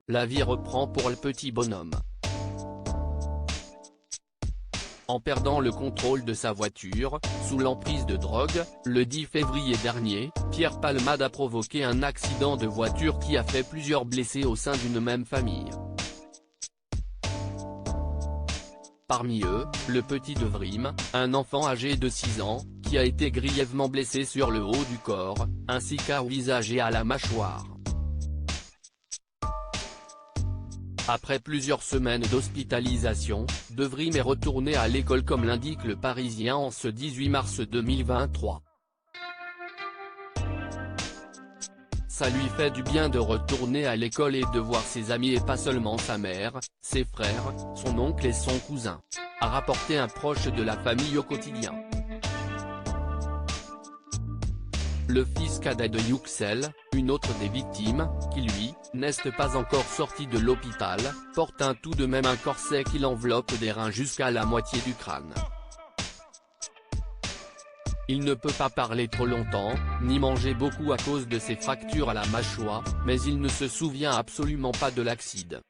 la vie reprend pour le petit bonhomme. En perdant le contrôle de sa voiture, sous l'emprise de drogue, le 10 février dernier, Pierre Palmade a provoqué un accident de voiture qui a fait plusieurs blessés au sein d'une même famille. Parmi eux, le petit Devrim, un enfant âgé de 6 ans, qui a été grièvement blessé sur le haut du corps, ainsi qu'au visage et à la mâchoire. Après plusieurs semaines d'hospitalisation, Devrim est retourné à l'école comme l'indique le Parisien en ce 18 mars 2023. Ça lui fait du bien de retourner à l'école et de voir ses amis et pas seulement sa mère, ses frères, son oncle et son cousin, a rapporté un proche de la famille au quotidien. Le fils cadet de Yuxel, une autre des victimes, qui lui, n'est pas encore sorti de l'hôpital, porte tout de même un corset qui l'enveloppe des reins jusqu'à la moitié du crâne. Il ne peut pas parler trop longtemps, ni manger beaucoup à cause de ses fractures à la mâchoire, mais il ne se souvient absolument pas de l'accident.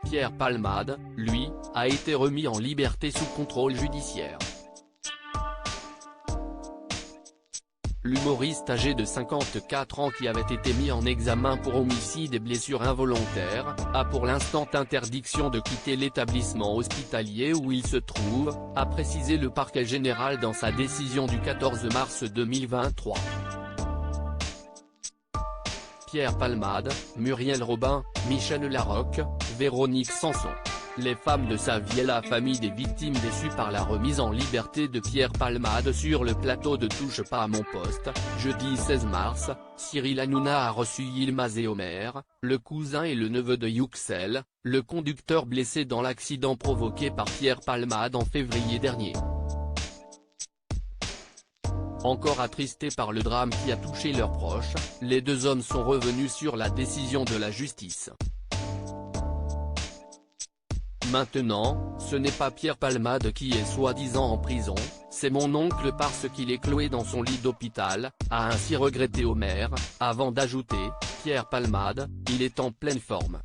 Pierre Palmade, lui, a été remis en liberté sous contrôle judiciaire. L'humoriste âgé de 54 ans qui avait été mis en examen pour homicide et blessures involontaires, a pour l'instant interdiction de quitter l'établissement hospitalier où il se trouve, a précisé le parquet général dans sa décision du 14 mars 2023. Pierre Palmade, Muriel Robin, Michel Larocque, Véronique Sanson. Les femmes de sa vie et la famille des victimes déçues par la remise en liberté de Pierre Palmade sur le plateau de Touche pas à mon poste, jeudi 16 mars, Cyril Hanouna a reçu Yilmaz et Omer, le cousin et le neveu de Yuxel, le conducteur blessé dans l'accident provoqué par Pierre Palmade en février dernier. Encore attristés par le drame qui a touché leurs proches, les deux hommes sont revenus sur la décision de la justice. Maintenant, ce n'est pas Pierre Palmade qui est soi-disant en prison, c'est mon oncle parce qu'il est cloué dans son lit d'hôpital, a ainsi regretté Omer, avant d'ajouter, Pierre Palmade, il est en pleine forme.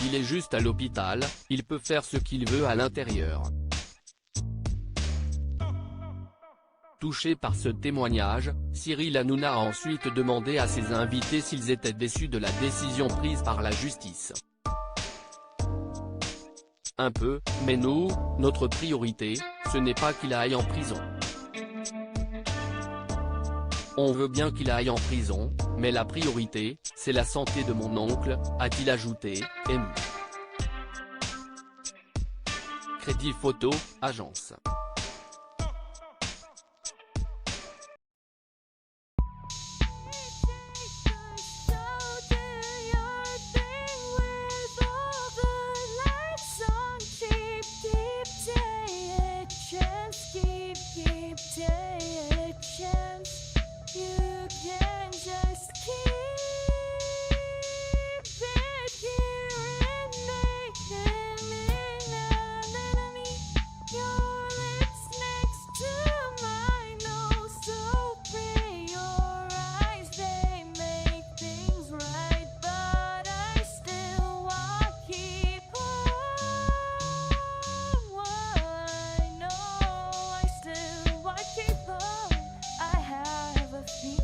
Il est juste à l'hôpital, il peut faire ce qu'il veut à l'intérieur. Touché par ce témoignage, Cyril Hanouna a ensuite demandé à ses invités s'ils étaient déçus de la décision prise par la justice. Un peu, mais nous, notre priorité, ce n'est pas qu'il aille en prison. On veut bien qu'il aille en prison, mais la priorité, c'est la santé de mon oncle, a-t-il ajouté, ému. Crédit photo, agence.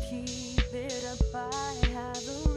Keep it up, I have a